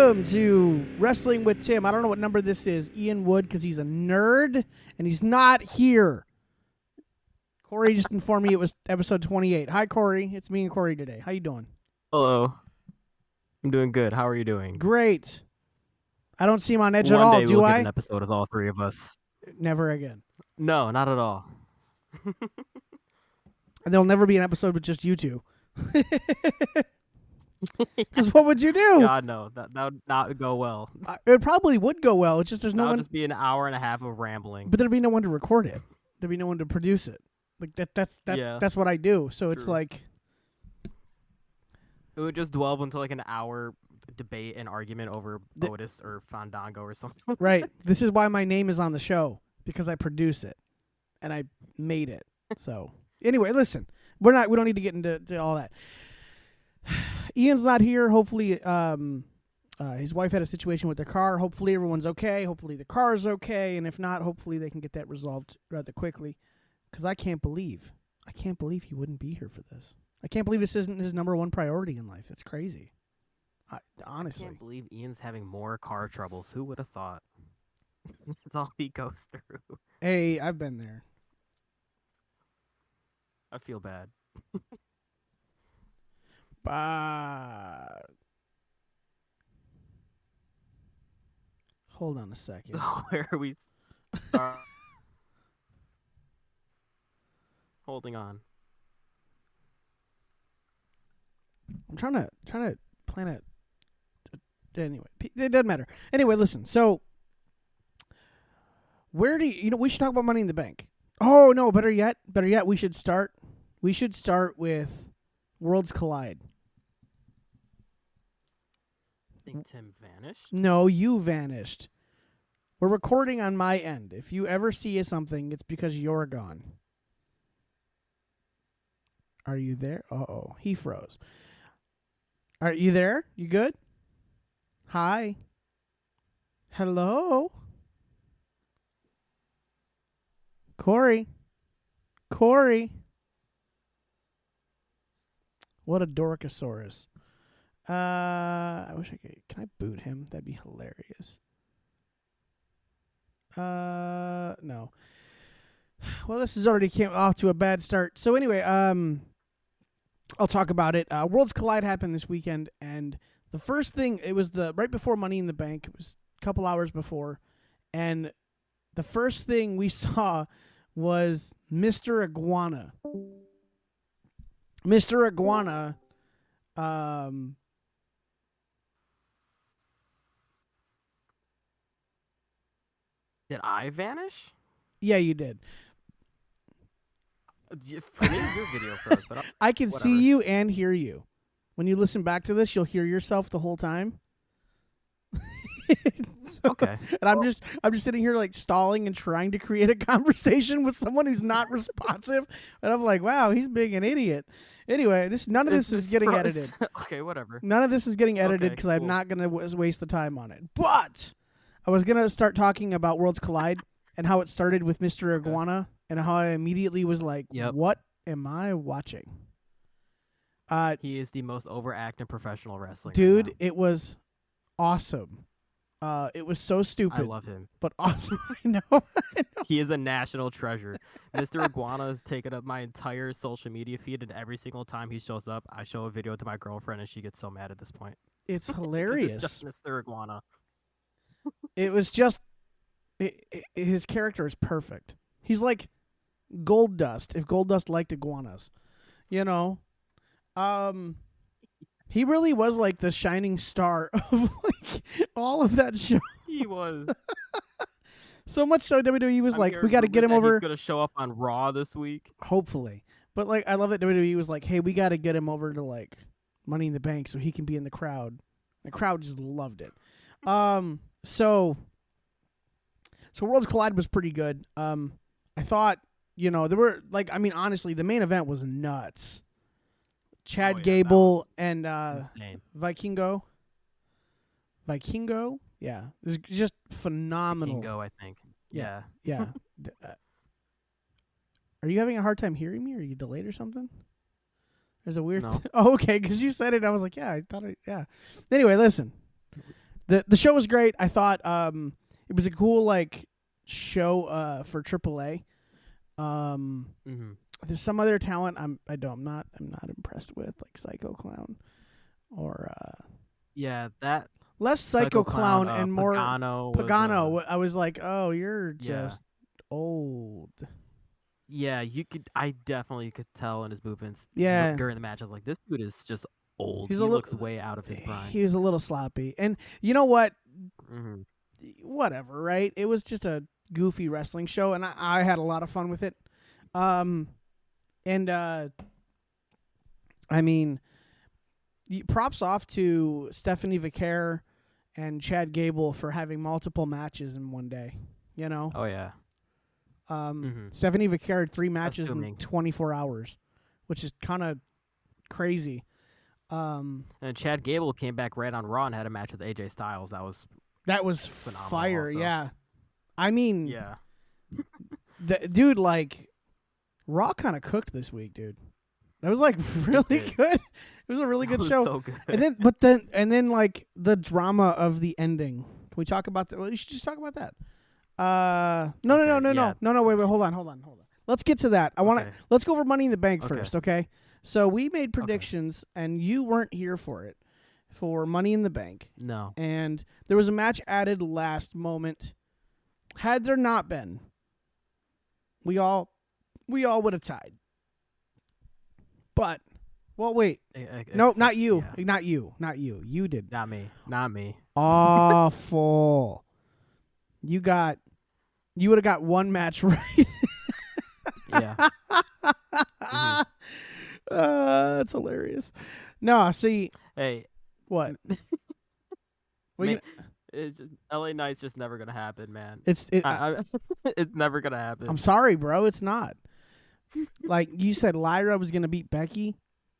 welcome to Wrestling with Tim. I don't know what number this is. Ian Wood, because he's a nerd, and he's not here. Kory just informed me it was episode 28. Hi, Kory. It's me and Kory today. How you doing? Hello. I'm doing good. How are you doing? Great. I don't seem on edge at One all, day do we'll I? get an episode with all three of us. Never again. No, not at all. And there'll never be an episode with just you two. Because what would you do? God, no. That would not go well. It probably would go well. It's just there's no That'll one. just be an hour and a half of rambling. But there'd be no one to record it. There'd be no one to produce it. Like that's what I do. So it's True. like It would just delve into like an hour debate and argument over Otis or Fandango or something. right. This is why my name is on the show, because I produce it and I made it. So anyway, listen, we don't need to get into all that. Ian's not here. Hopefully, his wife had a situation with their car. Hopefully everyone's okay. Hopefully the car is okay. And if not, hopefully they can get that resolved rather quickly. Because I can't believe he wouldn't be here for this. I can't believe this isn't his number one priority in life. It's crazy. Honestly. I can't believe Ian's having more car troubles. Who would have thought? That's all he goes through. Hey, I've been there. I feel bad. Hold on a second. Where are we? Holding on. I'm trying to plan it. Anyway, it doesn't matter. Anyway, listen. So, where do you know? We should talk about Money in the Bank. Oh no! Better yet, we should start. We should start with Worlds Collide. Think Tim vanished? No, you vanished. We're recording on my end. If you ever see something, it's because you're gone. Are you there? Uh-oh. He froze. Are you there? You good? Hi. Hello? Kory. What a Dorkosaurus. I wish I could. Can I boot him? That'd be hilarious. No. Well, this has already came off to a bad start. So anyway, I'll talk about it. Worlds Collide happened this weekend, and the first thing, it was right before Money in the Bank. It was a couple hours before, and the first thing we saw was Mr. Iguana. Mr. Iguana, Did I vanish? yeah, you did. For me, your video froze, but I can whatever. see you and hear you. When you listen back to this, you'll hear yourself the whole time. Okay. And I'm just sitting here like stalling and trying to create a conversation with someone who's not responsive. And I'm like, wow, he's being an idiot. Anyway, none of this is getting edited. Okay, whatever. None of this is getting edited because I'm cool. not going to waste the time on it. But I was going to start talking about Worlds Collide and how it started with Mr. Iguana and how I immediately was like, what am I watching? He is the most overacting professional wrestler. Dude, right it was awesome. It was so stupid. I love him. But awesome. I know. He is a national treasure. Mr. Iguana has taken up my entire social media feed, and every single time he shows up, I show a video to my girlfriend, and she gets so mad at this point. It's hilarious. It's just Mr. Iguana. It was just his character is perfect. He's like Gold Dust if Gold Dust liked iguanas. You know? He really was like the shining star of like all of that show. He was. So much so WWE was like, hearing we got to get him rumors that over. He's going to show up on Raw this week. Hopefully. But like, I love that WWE was like, hey, we got to get him over to like Money in the Bank so he can be in the crowd. The crowd just loved it. So Worlds Collide was pretty good. I thought, there were like, I mean, honestly, the main event was nuts. Chad Gable and Vikingo. Yeah. It was just phenomenal. Vikingo, I think. Yeah. Are you having a hard time hearing me? Are you delayed or something? There's a weird... No. Oh, okay, because you said it. I was like, yeah, I thought yeah. Anyway, listen. The show was great. I thought it was a cool like show for AAA. Mm-hmm. There's some other talent I'm not impressed with, like Psycho Clown or Yeah, that less Psycho Clown and more Pagano. Pagano. I was like, oh, you're Yeah. just old. Yeah, I definitely could tell in his movements. Yeah. During the match, I was like, this dude is just old. He looks way out of his prime. He was a little sloppy, and you know what? Mm-hmm. Whatever, right? It was just a goofy wrestling show, and I had a lot of fun with it. I mean, props off to Stephanie Vicaire and Chad Gable for having multiple matches in one day. You know? Oh yeah. Stephanie Vicaire had 3 matches Assuming. in 24 hours, which is kind of crazy. And Chad Gable came back right on Raw and had a match with AJ Styles. That was phenomenal. Fire, Also. Yeah. Yeah. I mean, yeah. Dude, like, Raw kind of cooked this week, dude. That was like really good. It was a really good show. So good. And then like the drama of the ending. Can we talk about that? Well, you should just talk about that. No, wait, hold on. Let's get to that. Let's go over Money in the Bank first, okay? So we made predictions, and you weren't here for it, for Money in the Bank. No. And there was a match added last moment. Had there not been, we all would have tied. But, well, wait. No, not you. Yeah. Not you. You did. Not me. Awful. You would have got one match right. Yeah. Mm-hmm. That's hilarious. No, see. Hey. What? LA Knight's just never gonna happen, man. It's never gonna happen. I'm sorry, bro. It's not. Like you said, Lyra was gonna beat Becky.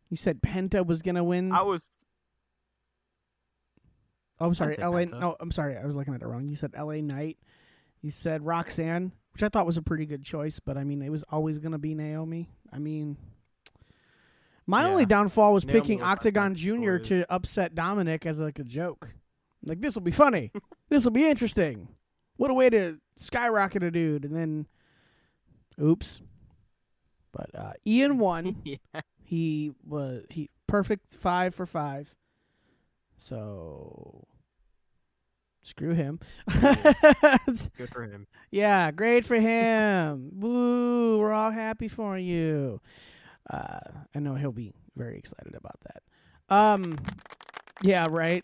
You said Penta was gonna win. I was. Oh, I'm sorry, LA. Penta. No, I'm sorry. I was looking at it wrong. You said LA Knight. You said Roxanne, which I thought was a pretty good choice, but I mean, it was always gonna be Naomi. I mean, my only downfall was Naomi picking was Octagon Jr. to upset Dominic as like a joke. Like, this will be funny. This will be interesting. What a way to skyrocket a dude. And then, oops. But Ian won. Yeah. He perfect 5 for 5. So screw him. Good for him. Yeah, great for him. Woo, we're all happy for you. I know he'll be very excited about that. Yeah, right.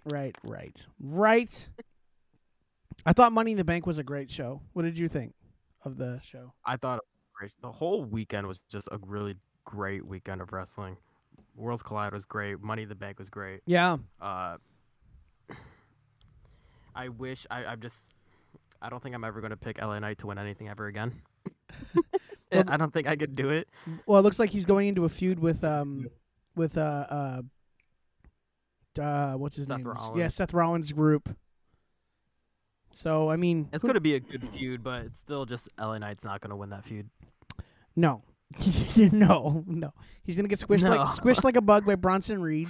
I thought Money in the Bank was a great show. What did you think of the show? I thought the whole weekend was just a really great weekend of wrestling. Worlds Collide was great. Money in the Bank was great. Yeah. I wish I don't think I'm ever going to pick LA Knight to win anything ever again. Well, I don't think I could do it. Well, it looks like he's going into a feud with what's his Seth name? Rollins. Yeah, Seth Rollins' group. So I mean, It's going to be a good feud, but it's still just LA Knight's not going to win that feud. no, no. He's gonna get squished like a bug by Bronson Reed,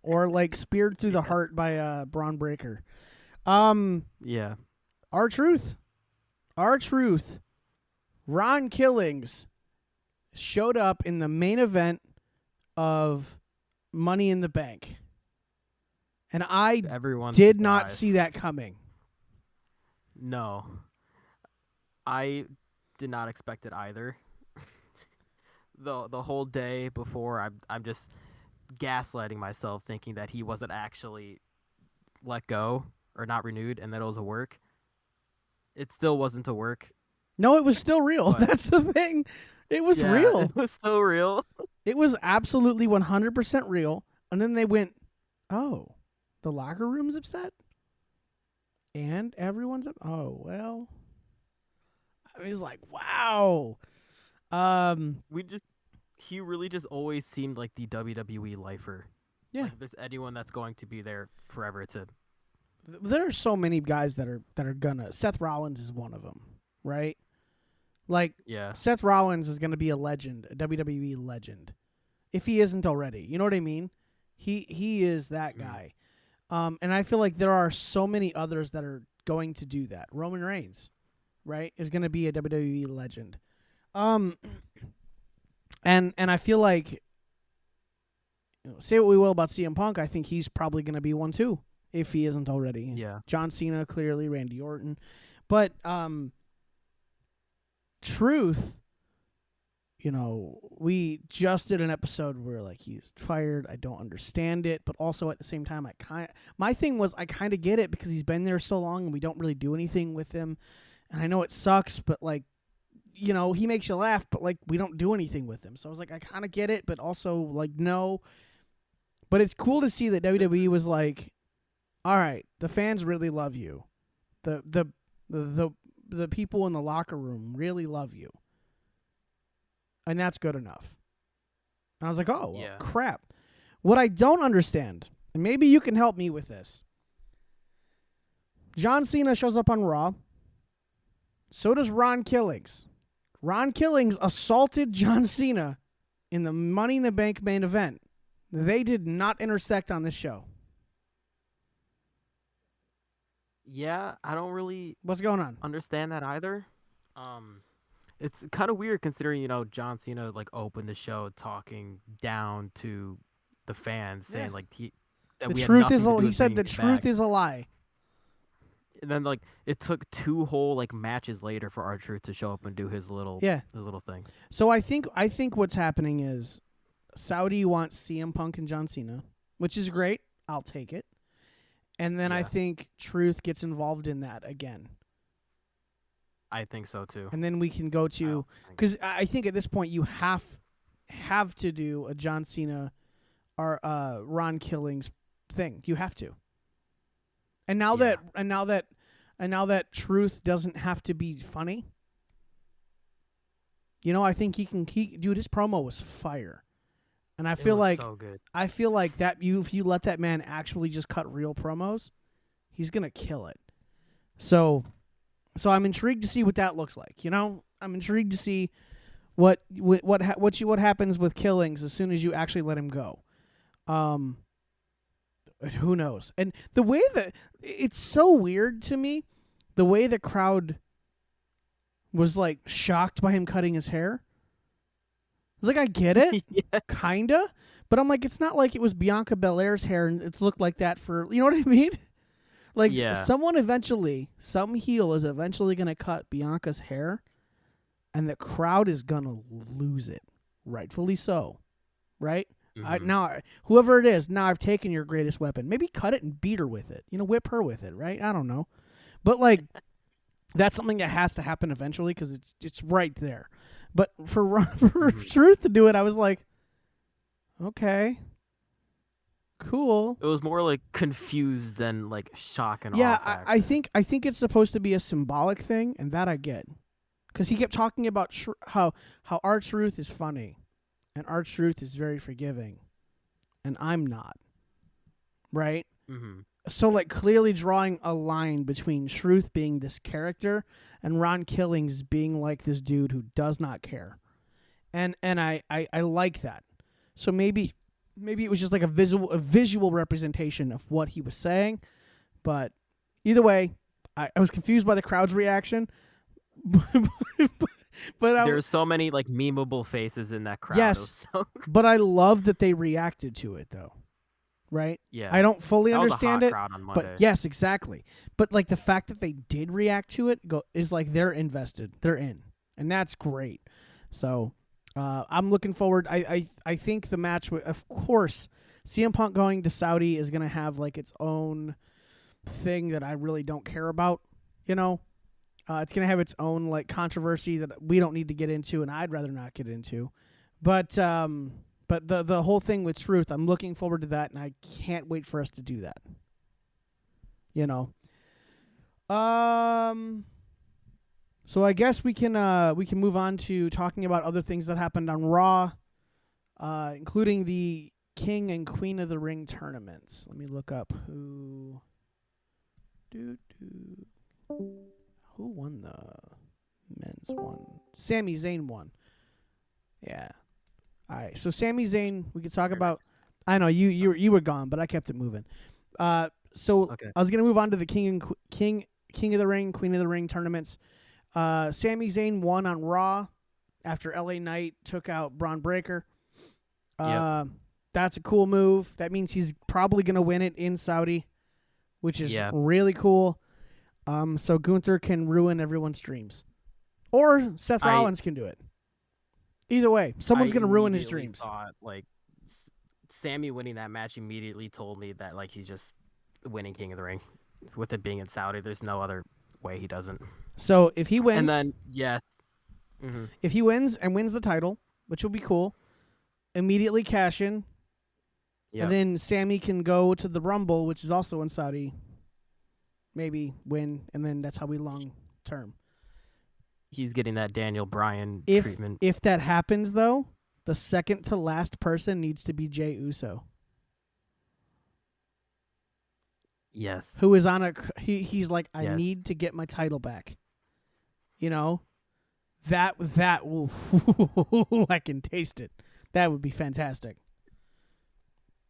or like speared through the heart by Braun Breaker. Yeah. Our truth. Ron Killings showed up in the main event of Money in the Bank. And I Everyone's did not surprised. see that coming. No. I did not expect it either. The whole day before, I'm just gaslighting myself, thinking that he wasn't actually let go or not renewed, and that it was a work. It still wasn't a work. No, it was still real. But- That's the thing. It was Yeah, real. It was still real. It was absolutely 100% real. And then they went, oh, the locker room's upset? And everyone's up. Oh, well. I was like, wow. He really just always seemed like the WWE lifer. Yeah. Like if there's anyone that's going to be there forever to. There are so many guys that are gonna. Seth Rollins is one of them, right? Like, Yeah. Seth Rollins is gonna be a legend, a WWE legend, if he isn't already. You know what I mean? He is that guy. And I feel like there are so many others that are going to do that. Roman Reigns, right, is going to be a WWE legend. And I feel like, say what we will about CM Punk, I think he's probably going to be one too, if he isn't already. Yeah. John Cena, clearly, Randy Orton. But Truth, we just did an episode where like he's fired. I don't understand it, but also at the same time, my thing was I kind of get it because he's been there so long and we don't really do anything with him. And I know it sucks, but like, he makes you laugh, but like we don't do anything with him. So I was like, I kind of get it, but also like no. But it's cool to see that WWE was like, all right, the fans really love you. The people in the locker room really love you. And that's good enough. And I was like, oh, well, crap. What I don't understand, and maybe you can help me with this. John Cena shows up on Raw. So does Ron Killings. Ron Killings assaulted John Cena in the Money in the Bank main event. They did not intersect on this show. Yeah, I don't really What's going on? understand that either. It's kind of weird considering, John Cena like opened the show talking down to the fans, saying like that The we had truth nothing is, to do he with said bringing the it truth back. is a lie. And then like it took 2 whole like matches later for R-Truth to show up and do his little thing. So I think what's happening is Saudi wants CM Punk and John Cena, which is great. I'll take it. And then I think Truth gets involved in that again. I think so too. And then we can go to, because I think at this point you have to do a John Cena or Ron Killings thing. You have to. And now that Truth doesn't have to be funny, I think dude, his promo was fire. And I feel like so good. I feel like that if you let that man actually just cut real promos, he's gonna kill it. So I'm intrigued to see what that looks like. I'm intrigued to see what happens with Killings as soon as you actually let him go. Who knows? And the way that it's so weird to me, the way the crowd was like shocked by him cutting his hair. It's like I get it, kinda, but I'm like, it's not like it was Bianca Belair's hair and it's looked like that for, you know what I mean? Like some heel is eventually gonna cut Bianca's hair, and the crowd is gonna lose it, rightfully so, right? Mm-hmm. Whoever it is, now I've taken your greatest weapon. Maybe cut it and beat her with it. Whip her with it, right? I don't know, but like that's something that has to happen eventually because it's right there. But for Truth to do it, I was like, okay, cool. It was more like confused than like shock and awe. Yeah, I think it's supposed to be a symbolic thing, and that I get, because he kept talking about how R-Truth is funny, and R-Truth is very forgiving, and I'm not, right? Mm-hmm. So like clearly drawing a line between Truth being this character and Ron Killings being like this dude who does not care, and I like that. So maybe it was just like a visual representation of what he was saying, but either way, I was confused by the crowd's reaction. But there's so many like memeable faces in that crowd. Yes, but I love that they reacted to it though. Right? Yeah. I don't fully understand it, crowd on but yes, exactly. But like the fact that they did react to it is like they're invested, they're in, and that's great. So I'm looking forward. I think the match, of course, CM Punk going to Saudi is gonna have like its own thing that I really don't care about. It's gonna have its own like controversy that we don't need to get into, and I'd rather not get into. But the whole thing with Truth, I'm looking forward to that, and I can't wait for us to do that. So I guess we can move on to talking about other things that happened on Raw, including the King and Queen of the Ring tournaments. Let me look up who won the men's one. Sami Zayn won. Yeah. All right, so Sami Zayn, we could talk about. I know you were gone, but I kept it moving. So Okay. I was gonna move on to the King of the Ring, Queen of the Ring tournaments. Sami Zayn won on Raw after LA Knight took out Braun Breaker. Yep. That's a cool move. That means he's probably gonna win it in Saudi, which is Yeah. really cool. So Gunther can ruin everyone's dreams, or Seth I Rollins can do it. Either way, I someone's gonna ruin his immediately dreams. thought like Sammy winning that match immediately told me that like he's just winning King of the Ring. With it being in Saudi, there's no other way he doesn't. So if he And wins, then yes. Hmm. if he wins and wins the title, which will be cool, immediately cash in, Yep. and then Sammy can go to the Rumble, which is also in Saudi. Maybe win, and then that's how we long term. He's getting that Daniel Bryan If treatment. if that happens though, the second to last person needs to be Jey Uso, Yes. who is on a he's like, I Yes. need to get my title back. You know, that ooh, I can taste it. That would be fantastic.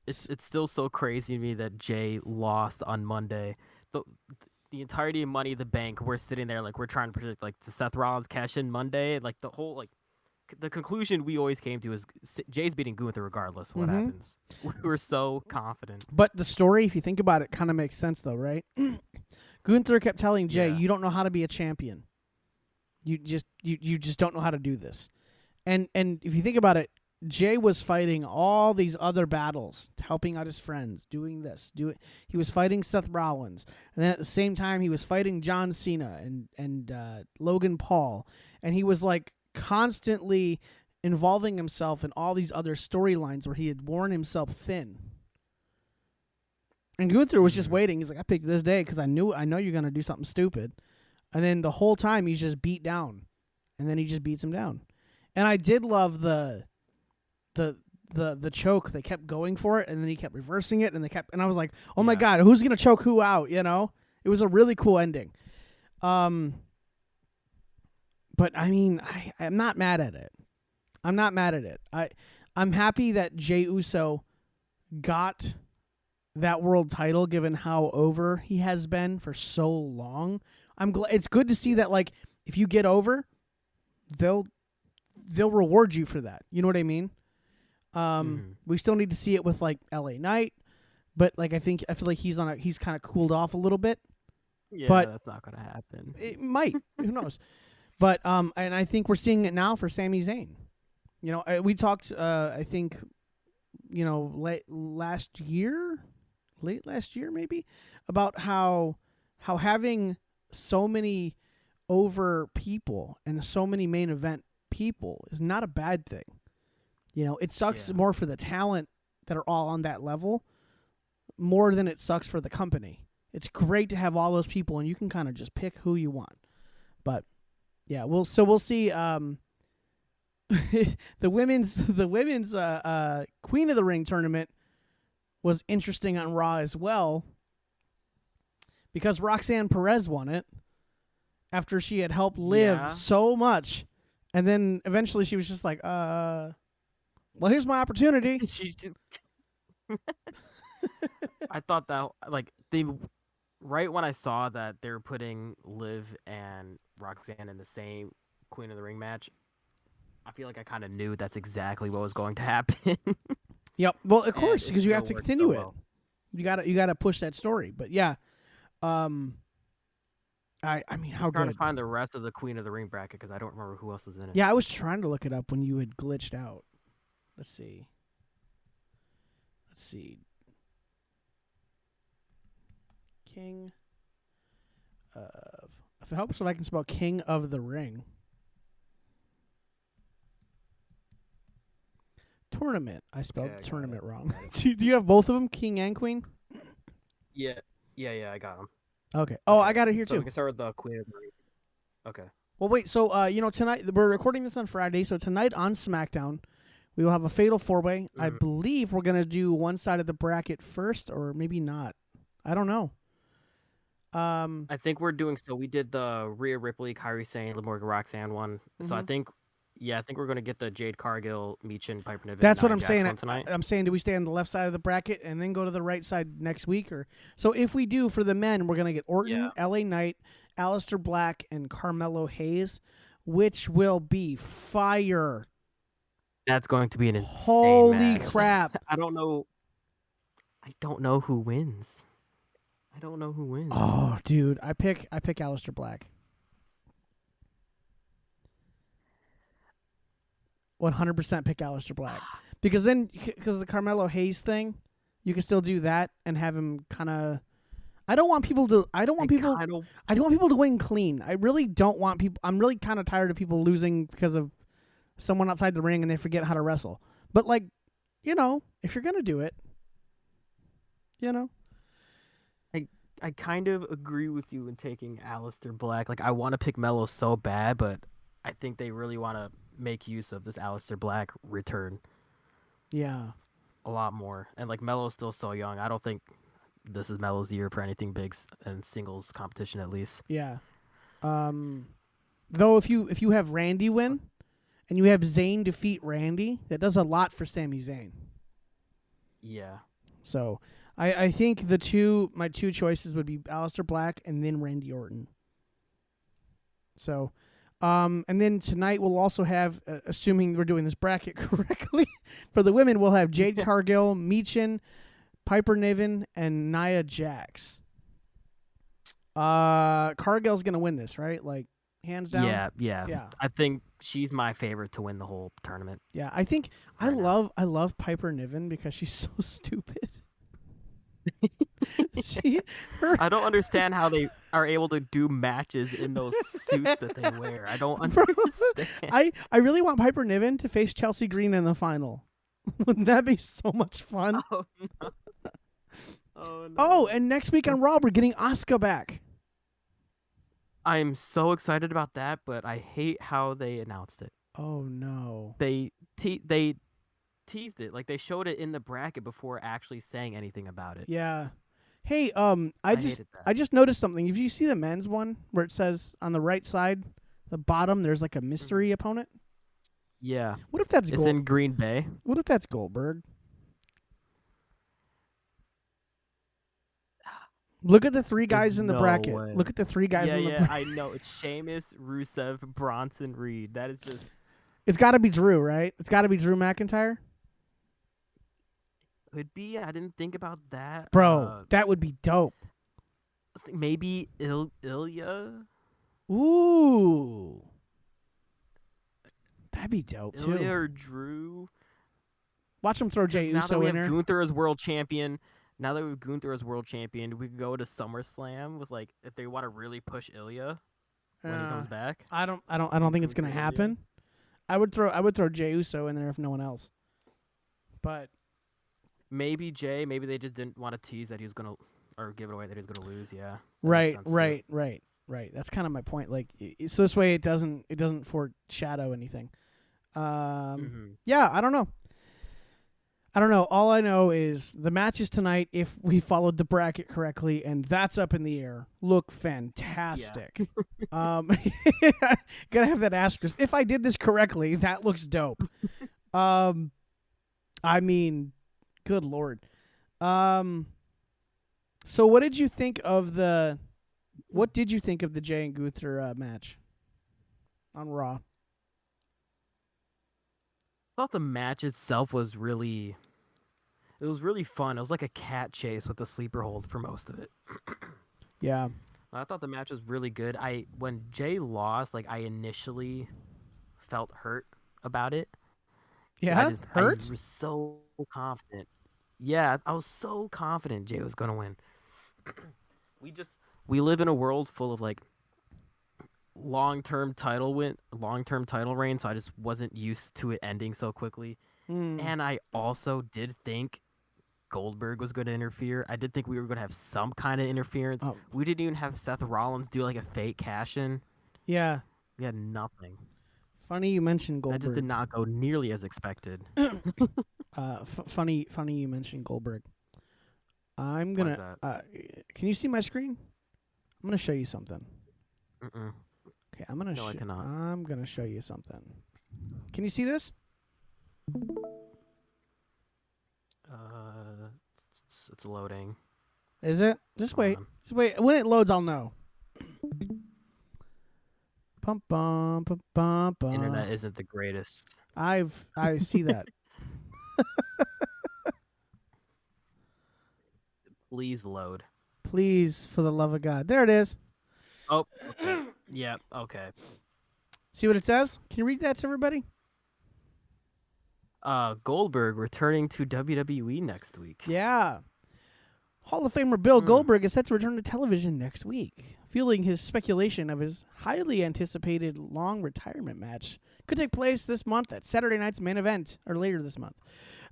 It's still so crazy to me that Jay lost on Monday. The entirety of Money in the Bank, we're sitting there like we're trying to predict like to Seth Rollins cash in Monday. Like the whole like the conclusion we always came to is Jay's beating Gunther regardless of what happens. We were so confident. But the story, if you think about it, kind of makes sense though, right? Gunther kept telling Jay, Yeah. "You don't know how to be a champion. You just don't know how to do this." And if you think about it, Jay was fighting all these other battles, helping out his friends, doing this, He was fighting Seth Rollins, and then at the same time he was fighting John Cena and Logan Paul, and he was like constantly involving himself in all these other storylines where he had worn himself thin. And Gunther was just waiting. He's like, I picked this day because I know you're gonna do something stupid, and then the whole time he's just beat down, and then he just beats him down. And I did love the choke. They kept going for it, and then he kept reversing it, and I was like, oh my god, who's gonna choke who out? You know, it was a really cool ending. But I mean, I'm not mad at it. I'm happy that Jey Uso got that world title, given how over he has been for so long. I'm glad. It's good to see that, like, if you get over, they'll reward you for that. You know what I mean? We still need to see it with like LA Knight, but like I feel like he's kind of cooled off a little bit. Yeah, but that's not gonna happen. It might. Who knows? But and I think we're seeing it now for Sami Zayn. You know, we talked. I think, you know, late last year maybe, about how having so many over people and so many main event people is not a bad thing. You know, it sucks more for the talent that are all on that level more than it sucks for the company. It's great to have all those people, and you can kind of just pick who you want. But yeah, we'll see. The women's Queen of the Ring tournament was interesting on Raw as well, because Roxanne Perez won it after she had helped Liv so much, and then eventually she was just like, well, here's my opportunity. I thought that like right when I saw that they were putting Liv and Roxanne in the same Queen of the Ring match, I feel like I kind of knew that's exactly what was going to happen. Yep. Well, of course, because you have to still worked continue so it. well. You gotta push that story. But yeah, I mean, how I'm trying good? to find the rest of the Queen of the Ring bracket because I don't remember who else is in it. Yeah, I was trying to look it up when you had glitched out. Let's see. King of. If it helps if I can spell King of the Ring. Tournament. I spelled tournament wrong. Do you have both of them, King and Queen? Yeah, I got them. Okay. Oh, I got it here so too. We can start with the Queen of the Ring. Okay. Well, wait. So, you know, tonight we're recording this on Friday. So tonight on SmackDown, we will have a Fatal 4-Way. I believe we're gonna do one side of the bracket first, or maybe not. I don't know. I think we're doing so. We did the Rhea Ripley, Kairi Sane, Liv Morgan, Roxanne one. So I think Yeah, I think we're gonna get the Jade Cargill, Meechin, Piper Niven, That's what Nia I'm Jax saying. one tonight. I'm saying, do we stay on the left side of the bracket and then go to the right side next week? Or so if we do for the men, we're gonna get Orton, Yeah. LA Knight, Aleister Black, and Carmelo Hayes, which will be fire. That's going to be an insane Holy match. crap! I don't know. I don't know who wins. I don't know who wins. Oh, dude, I pick Aleister Black. 100% pick Aleister Black because the Carmelo Hayes thing, you can still do that and have him kind of. I don't want people to. I don't want people to win clean. I really don't want people. I'm really kind of tired of people losing because of someone outside the ring and they forget how to wrestle. But like, if you're gonna do it, I kind of agree with you in taking Aleister Black. Like, I want to pick Melo so bad, but I think they really want to make use of this Aleister Black return yeah, a lot more. And like, Melo's still so young. I don't think this is Melo's year for anything big and singles competition, at least. yeah. Though if you have Randy win and you have Zayn defeat Randy, that does a lot for Sami Zayn. Yeah. So I think my two choices would be Aleister Black and then Randy Orton. So, and then tonight we'll also have, assuming we're doing this bracket correctly, for the women we'll have Jade Cargill, Meechin, Piper Niven, and Nia Jax. Cargill's gonna win this, right? Like hands down. Yeah. I think she's my favorite to win the whole tournament. Yeah, I think Right now. I love Piper Niven because she's so stupid. I don't understand how they are able to do matches in those suits that they wear. I don't understand. I really want Piper Niven to face Chelsea Green in the final. Wouldn't that be so much fun? Oh no. Oh no. Oh, and next week on Raw, we're getting Asuka back. I'm so excited about that, but I hate how they announced it. Oh no. They teased it, like they showed it in the bracket before actually saying anything about it. Yeah. Hey, I hated that. I just noticed something. If you see the men's one where it says on the right side, the bottom, there's like a mystery opponent. Yeah. What if that's It's in Green Bay. What if that's Goldberg? Look at the three guys in the no bracket. way. Look at the three guys in the bracket. I know. It's Sheamus, Rusev, Bronson Reed. That is just. It's got to be Drew, right? It's got to be Drew McIntyre. Could be. I didn't think about that. Bro, that would be dope. Maybe Ilya? Ooh. That'd be dope, too. Ilya or Drew? Watch him throw Jey Uso in there. Now that we have Gunther as world champion, we could go to SummerSlam with, like, if they want to really push Ilya when he comes back. I don't think it's gonna happen. I would throw Jey Uso in there if no one else. But maybe Jay. Maybe they just didn't want to tease that he was gonna, or give it away that he was gonna lose. Yeah. Right. That's kind of my point. Like, so this way it doesn't foreshadow anything. Yeah, I don't know. All I know is the matches tonight, if we followed the bracket correctly, and that's up in the air, look fantastic. Yeah. Gotta have that asterisk. If I did this correctly, that looks dope. I mean, good Lord. So what did you think of the Jay and Gunther match on Raw? I thought the match itself was really fun. It was like a cat chase with a sleeper hold for most of it. Yeah. I thought the match was really good. When Jay lost, like I initially felt hurt about it. Yeah, hurt? I was so confident. Yeah, I was so confident Jay was gonna win. We live in a world full of like long-term title reign, so I just wasn't used to it ending so quickly. And I also did think Goldberg was going to interfere. I did think we were going to have some kind of interference. Oh. We didn't even have Seth Rollins do like a fake cash-in. Yeah. We had nothing. Funny you mentioned Goldberg. That just did not go nearly as expected. Funny you mentioned Goldberg. I'm going to... can you see my screen? I'm going to show you something. Mm-mm. Okay, I'm going to show you something. Can you see this? It's loading. Is it? Just Come wait. on. Just wait. When it loads, I'll know. Bum, bum, bum, bum, bum. Internet isn't the greatest. I see that. Please load. Please, for the love of God. There it is. Oh, okay. Yeah, okay. See what it says? Can you read that to everybody? Goldberg returning to WWE next week. Yeah. Hall of Famer Bill Hmm. Goldberg is set to return to television next week, fueling his speculation of his highly anticipated long retirement match. Could take place this month at Saturday night's main event, or later this month.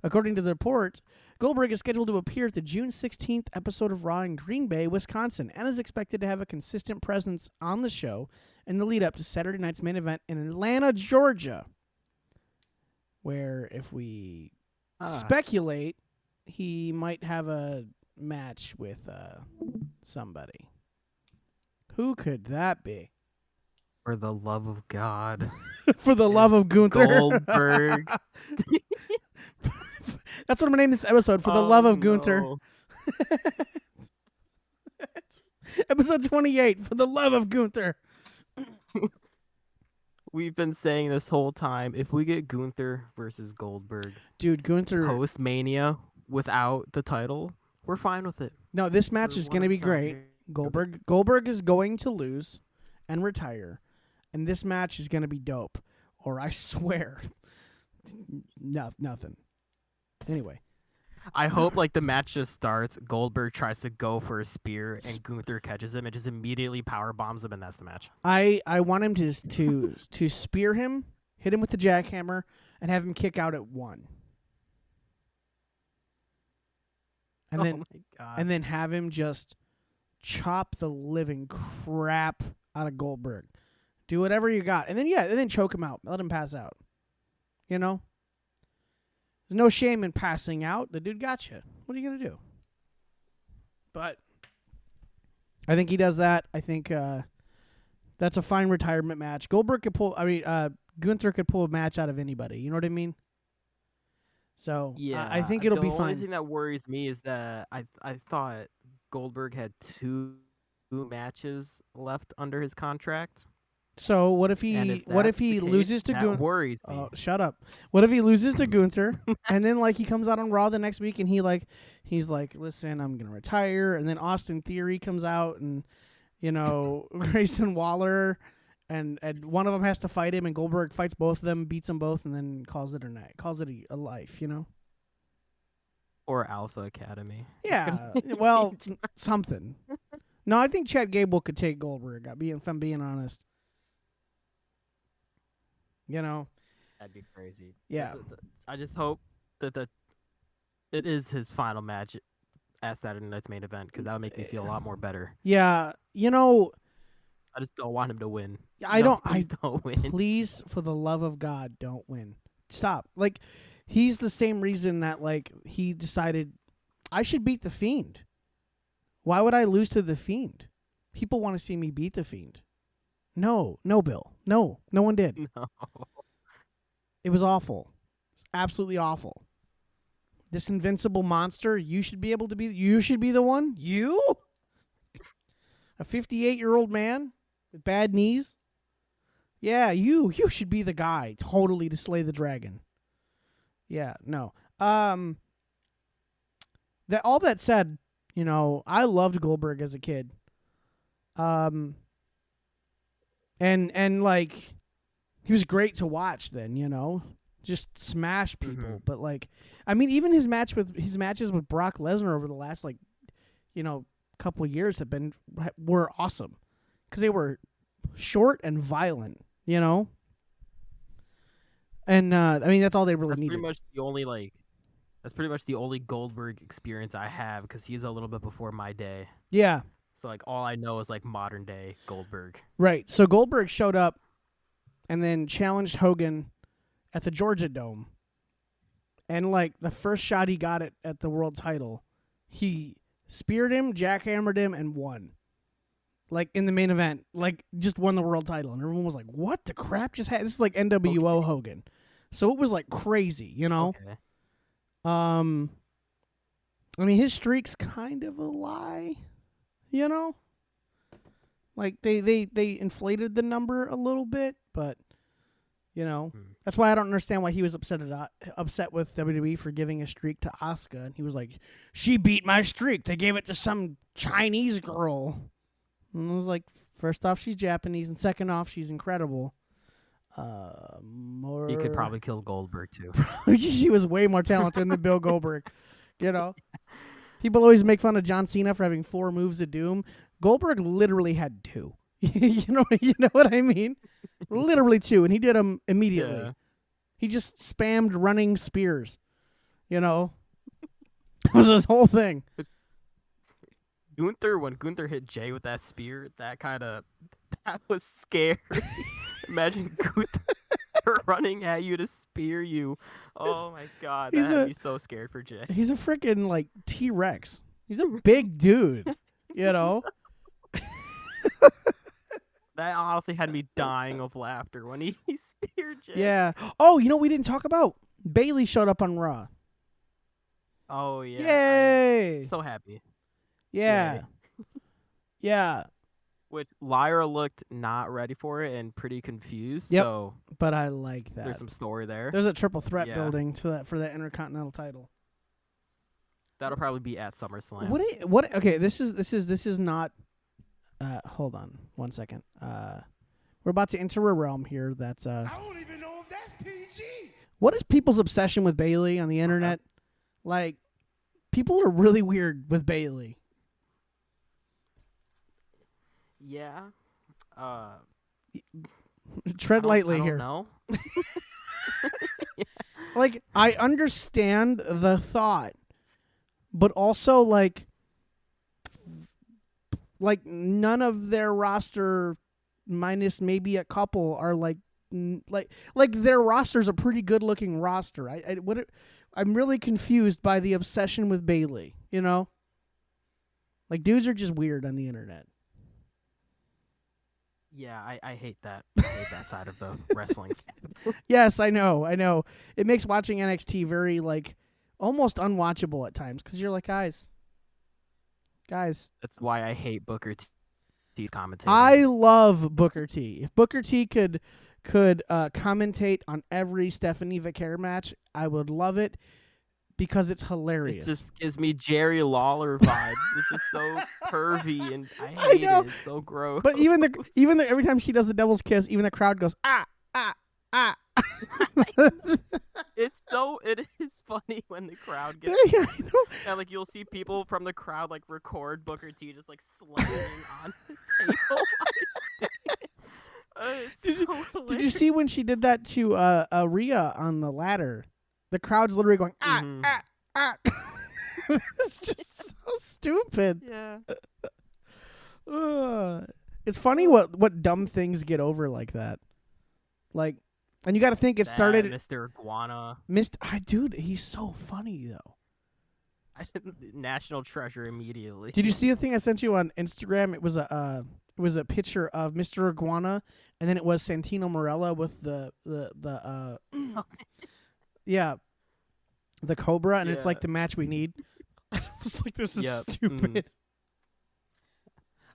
According to the report, Goldberg is scheduled to appear at the June 16th episode of Raw in Green Bay, Wisconsin, and is expected to have a consistent presence on the show in the lead up to Saturday night's main event in Atlanta, Georgia, where, if we speculate, he might have a match with somebody. Who could that be? For the love of God. For the love of Gunther. Goldberg. That's what I'm going to name this episode. For the love of Gunther. No. Episode 28. For the love of Gunther. We've been saying this whole time, if we get Gunther versus Goldberg Dude, Gunther. post Mania without the title, we're fine with it. No, this match is going to be great. Goldberg is going to lose and retire, and this match is going to be dope. Or I swear, nothing. Anyway, I hope like the match just starts. Goldberg tries to go for a spear, and Gunther catches him and just immediately power bombs him, and that's the match. I want him to spear him, hit him with the jackhammer, and have him kick out at 1. And then my God. and then have him just chop the living crap out of Goldberg. Do whatever you got. And then choke him out. Let him pass out. You know? There's no shame in passing out. The dude got you. What are you going to do? But I think he does that. I think that's a fine retirement match. Gunther could pull a match out of anybody. You know what I mean? So Yeah, I think it'll be The fine. only thing that worries me is that I thought Goldberg had 2 matches left under his contract. So what if And he if that's the case, loses to that Gunther? worries me. Oh, shut up! What if he loses to Gunther and then like he comes out on Raw the next week and he's like, listen, I'm gonna retire, and then Austin Theory comes out and Grayson Waller and one of them has to fight him and Goldberg fights both of them, beats them both, and then calls it a night, calls it a life, Or Alpha Academy. Yeah, well, something. No, I think Chad Gable could take Goldberg. If I'm being honest. That'd be crazy. Yeah. I just hope that it is his final match at Saturday night's main event, because that would make me feel a lot more better. Yeah, I just don't want him to win. Please don't win. Please, for the love of God, don't win. Stop. Like, he's the same reason that he decided I should beat the Fiend. Why would I lose to the Fiend? People want to see me beat the Fiend. No, Bill. No one did. No. It was awful. It's absolutely awful. This invincible monster, you should be the one? You? A 58-year-old man with bad knees? Yeah, you should be the guy totally to slay the dragon. Yeah, no. All that said, I loved Goldberg as a kid. And like he was great to watch then, just smash people. Mm-hmm. But even his matches with Brock Lesnar over the last couple of years were awesome because they were short and violent, And that's all they really needed. That's pretty much the only Goldberg experience I have, because he's a little bit before my day. Yeah. So all I know is modern day Goldberg. Right. So Goldberg showed up and then challenged Hogan at the Georgia Dome. And the first shot he got at the world title, he speared him, jackhammered him, and won. In the main event, just won the world title. And everyone was like, what the crap just happened? This is NWO Hogan. So it was like crazy, you know. Okay. I mean, his streak's kind of a lie, you know. Like they inflated the number a little bit, but you know that's why I don't understand why he was upset with WWE for giving a streak to Asuka, and he was like, "She beat my streak. They gave it to some Chinese girl." And I was like, first off, she's Japanese, and second off, she's incredible. You could probably kill Goldberg too. She was way more talented than Bill Goldberg. You know, people always make fun of John Cena for having 4 moves of doom. Goldberg literally had 2. you know what I mean? Literally 2, and he did them immediately. Yeah. He just spammed running spears. You know, it was his whole thing. Gunther, when Gunther hit Jay with that spear, that was scary. Imagine Gunther running at you to spear you. Oh my god, that had me so scared for Jay. He's a freaking like T-Rex. He's a big dude. You know. That honestly had me dying of laughter when he speared Jay. Yeah. Oh, you know what we didn't talk about? Bailey showed up on Raw. Oh yeah. Yay! I'm so happy. Yeah. Yay. Yeah. Which Lyra looked not ready for it and pretty confused. Yep. So But I like that. there's some story there. There's a triple threat building for that Intercontinental title. That'll probably be at SummerSlam. What? Okay, this is not. Hold on 1 second. We're about to enter a realm here that's. I don't even know if that's PG. What is people's obsession with Bailey on the internet? Like, people are really weird with Bailey. Yeah. Tread lightly here. No. Like, I understand the thought, but also like none of their roster, minus maybe a couple, are like their roster's a pretty good looking roster. I'm really confused by the obsession with Bailey. You know, like dudes are just weird on the internet. Yeah, I hate that. I hate that side of the wrestling. Yes, I know. It makes watching NXT very like almost unwatchable at times because you're like, guys. That's why I hate Booker T's commentating. I love Booker T. If Booker T could commentate on every Stephanie Vaquer match, I would love it because it's hilarious. It just gives me Jerry Lawler vibes. It's just so pervy and I hate it. It's so gross. But even every time she does the devil's kiss, even the crowd goes ah ah ah. It is funny when the crowd gets yeah, I know. And like you'll see people from the crowd like record Booker T just like slamming on the table. Did you see when she did that to Rhea on the ladder? The crowd's literally going ah. It's just so stupid. Yeah. It's funny what dumb things get over like that. Like, and you got to think it started. Mr. Iguana. Dude, he's so funny though. National treasure immediately. Did you see the thing I sent you on Instagram? It was a picture of Mr. Iguana, and then it was Santino Marella with the yeah, the Cobra, and it's like the match we need. I was like, this is stupid.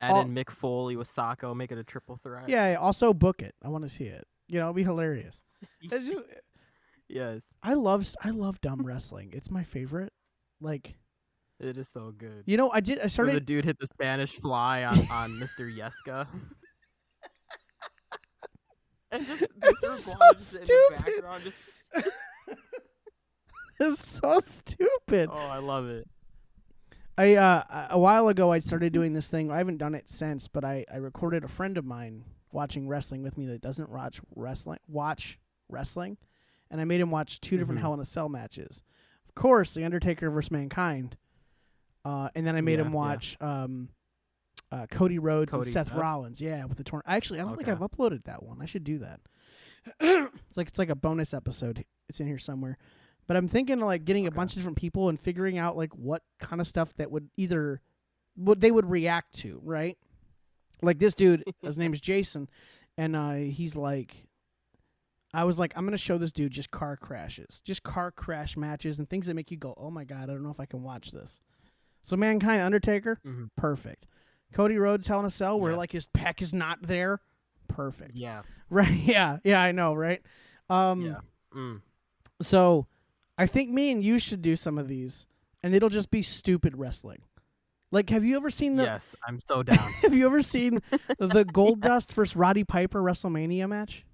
Add in Mick Foley with Sacco, make it a triple threat. Yeah, also book it. I want to see it. You know, it'd be hilarious. It's just, yes. I love dumb wrestling. It's my favorite. Like, it is so good. You know, I started. Where the dude hit the Spanish fly on Mr. Yeska. And just Mr. Iguana just in the background just It's so stupid. Oh, I love it. A while ago I started doing this thing. I haven't done it since, but I recorded a friend of mine watching wrestling with me that doesn't watch wrestling, and I made him watch 2 different Hell in a Cell matches. Of course, The Undertaker versus Mankind, and then I made him watch Cody Rhodes and Seth Rollins. Yeah, with the torn. Actually, I don't think I've uploaded that one. I should do that. It's like a bonus episode. It's in here somewhere. But I'm thinking of like getting a bunch of different people and figuring out like what kind of stuff that would what they would react to, right? Like this dude, his name is Jason, and he's like, I was like, I'm going to show this dude just car crashes. Just car crash matches and things that make you go, oh, my God, I don't know if I can watch this. So Mankind, Undertaker, perfect. Cody Rhodes, Hell in a Cell, where like his pec is not there, perfect. Yeah. Right, yeah, I know, right? So I think me and you should do some of these, and it'll just be stupid wrestling. Like, have you ever seen the... Yes, I'm so down. Have you ever seen the Goldust versus Roddy Piper WrestleMania match?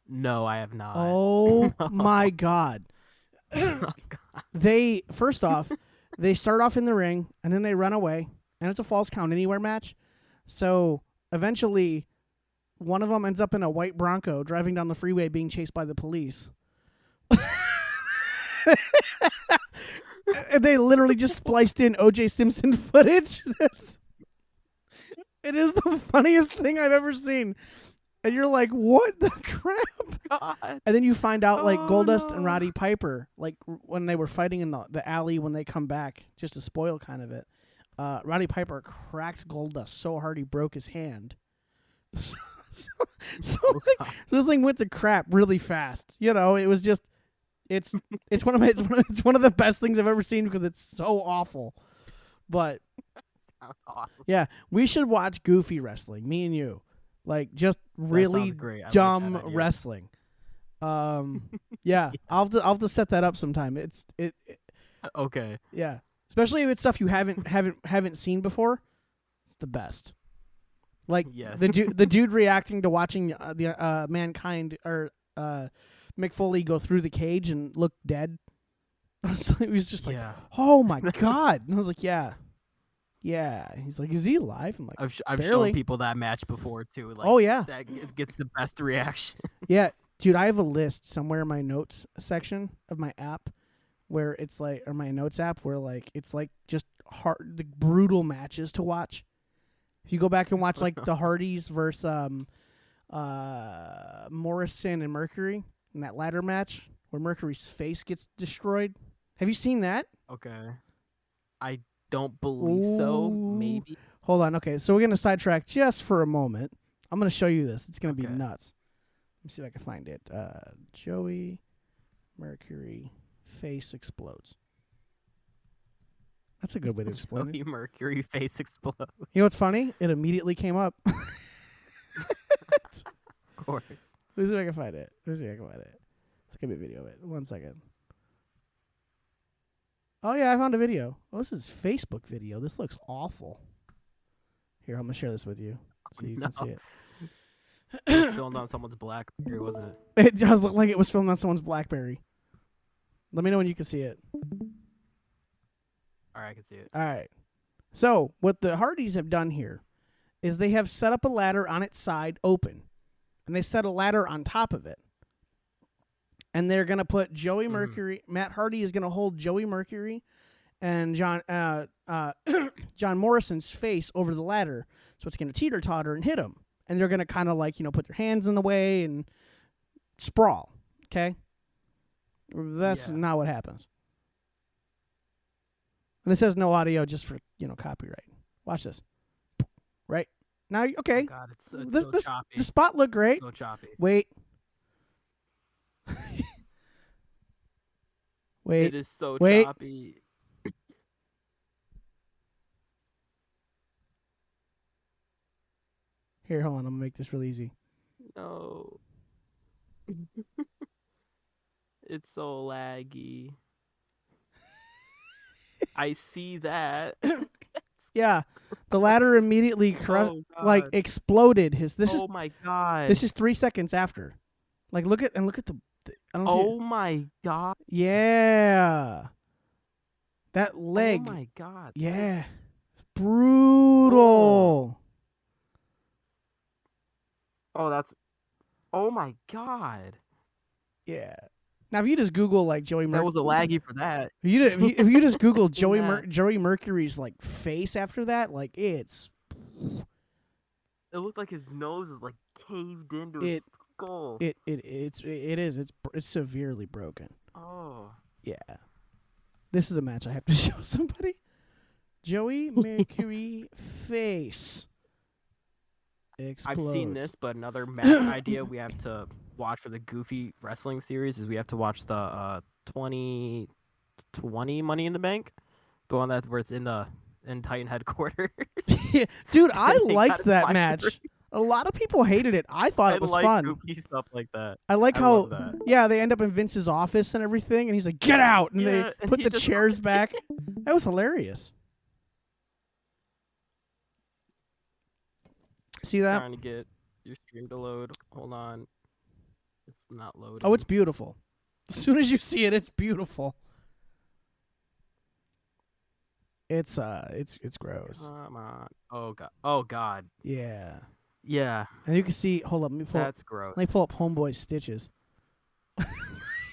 No, I have not. Oh, No. my God. They, first off, they start off in the ring, and then they run away, and it's a false count anywhere match. So, eventually, one of them ends up in a white Bronco driving down the freeway being chased by the police. And they literally just spliced in O.J. Simpson footage. It is the funniest thing I've ever seen. And you're like, what the crap? God. And then you find out, like, Goldust and Roddy Piper, like, when they were fighting in the alley when they come back, just to spoil kind of it, Roddy Piper cracked Goldust so hard he broke his hand. So this thing went to crap really fast. You know, it was just, it's one of the best things I've ever seen because it's so awful. But Sounds awesome. yeah, we should watch Goofy wrestling, me and you. Like, just really dumb wrestling. Yeah, I'll have to set that up sometime. It Okay. yeah, especially if it's stuff you haven't seen before. It's the best. Like Yes. the dude reacting to watching the Mankind or Mick Foley go through the cage and look dead. So it was just like, oh my God, and I was like, yeah. He's like, is he alive? I'm like, I've shown people that match before too. Like, oh yeah, that gets the best reaction. Yeah, dude, I have a list somewhere in my notes section of my app where it's like, or my notes app where like it's like just hard, the brutal matches to watch. If you go back and watch like the Hardys versus Morrison and Mercury in that ladder match where Mercury's face gets destroyed. Have you seen that? Okay. I don't believe so. Maybe. Hold on. Okay, so we're going to sidetrack just for a moment. I'm going to show you this. It's going to be nuts. Let me see if I can find it. Joey Mercury face explodes. That's a good way to explain it. Joey Mercury face explodes. You know what's funny? It immediately came up. Of course. Let me see if I can find it. Let's get me a video of it. 1 second. Oh, yeah, I found a video. Oh, this is Facebook video. This looks awful. Here, I'm going to share this with you so you can see it. It was filmed on someone's BlackBerry, wasn't it? It does look like it was filmed on someone's BlackBerry. Let me know when you can see it. All right, I can see it. All right. So, what the Hardys have done here is they have set up a ladder on its side open, and they set a ladder on top of it. And they're going to put Joey Mercury, Matt Hardy is going to hold Joey Mercury and John Morrison's face over the ladder. So it's going to teeter-totter and hit him. And they're going to kind of like, put their hands in the way and sprawl. Okay? That's not what happens. And this has no audio just for, copyright. Watch this. Right? Now, okay. Oh God, it's so choppy. The spot looked great. So choppy. Wait. Wait. It is so Wait. choppy. Here, hold on. I'm going to make this real easy. No. It's so laggy. I see that. Yeah. The ladder immediately exploded. My God. This is 3 seconds after. Like, look at the I don't know my God. Yeah. That leg. Oh my God. Yeah. Brutal. Oh my God. Yeah. Now, if you just Google like Joey Mercury, that was a laggy for that. If you just Google Joey Mercury's like face after that, like it looked like his nose is like caved into his skull. It is. It's severely broken. Oh. Yeah. This is a match I have to show somebody. Joey Mercury face. explodes. I've seen this, but another match idea we have to watch for the Goofy wrestling series is we have to watch the 2020 Money in the Bank, the one that where it's in Titan headquarters. Dude, I They liked gotta that find match. A lot of people hated it. I thought I it was like fun. goofy stuff like that. I like I how, love that. yeah, they end up in Vince's office and everything, and he's like, "Get out!" and they Yeah, and put the he's just chairs back. That was hilarious. See that? trying to get your stream to load. Hold on, it's not loading. Oh, it's beautiful. As soon as you see it, it's beautiful. It's gross. Come on. Oh god. Oh god. Yeah. Yeah, And you can see. Hold up. that's gross. Let me pull up Homeboy's stitches.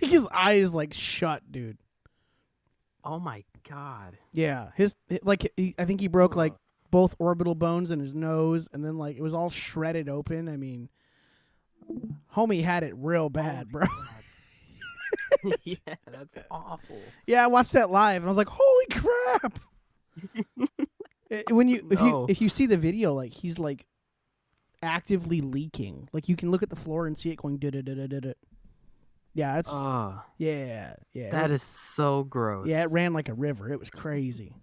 His eyes like shut, dude. Oh my god. Yeah. I think he broke like Ugh. both orbital bones in his nose, and then like it was all shredded open. I mean, homie had it real bad, bro. Yeah, that's awful. Yeah, I watched that live, and I was like, "Holy crap!" When if you see the video, like he's like actively leaking. Like you can look at the floor and see it going. Yeah, it's yeah. That is so gross. Yeah, it ran like a river. It was crazy.